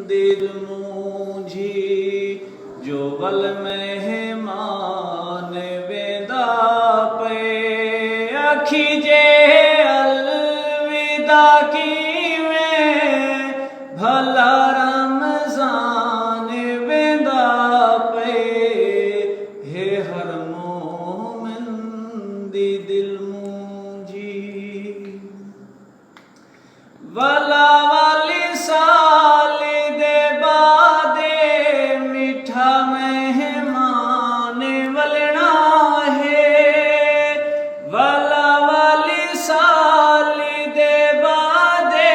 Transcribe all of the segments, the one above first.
दिल मूंझी जो वल मेहमान वेंदा पे अखी जे अलविदा कीवें भला रमज़ान वेंदा पे हे हर मोमिन दी दिल मूंझी वला वाली साल दे बादे मिठा मेहमान वलना है वला वाली साल दे बादे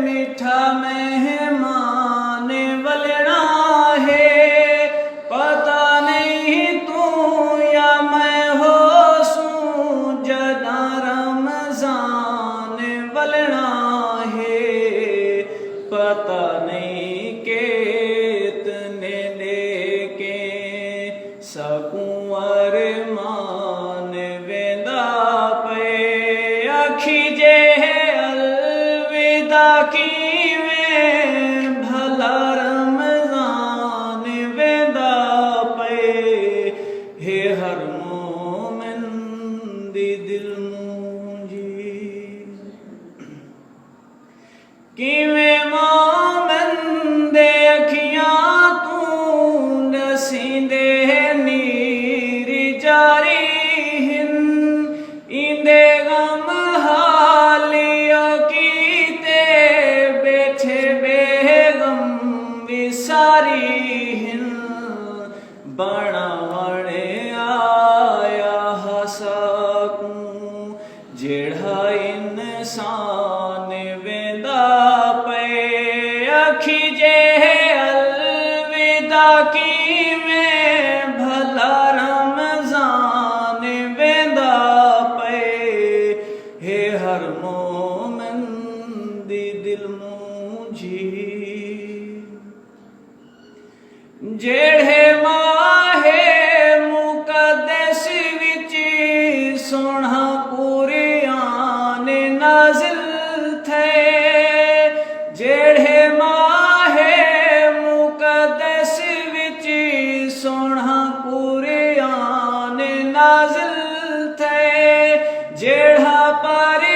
मिठा मेहमान वलना है पता नहीं तू या मैं हो सूं जदा रमज़ान वलना पता नहीं कितने लेके सकूं अरमान वेंदा पे अखी जे अलविदा कीवें भला रमज़ान वेंदा पे हे हर मोमिन दी दिल मूंझी किवें मोमिन दे अखियां तू नसींदे नीर जारी हिन इंदे गम हालिया कीते बैठे बेगम विसारी हिन बनावणे आया हसाकूं जेड़ा इंसान वेंदा अखी जे अलविदा कीवें भला रमज़ान वेंदा पे हे हर मोमिन दी दिल मूंझी जेड़े माहे मुक़द्दस विच सोहना कुरान नाज़िल थे जेड़े माहे मुक़द्दस विच सोहना कुरान नाज़िल थे जेड़ा पर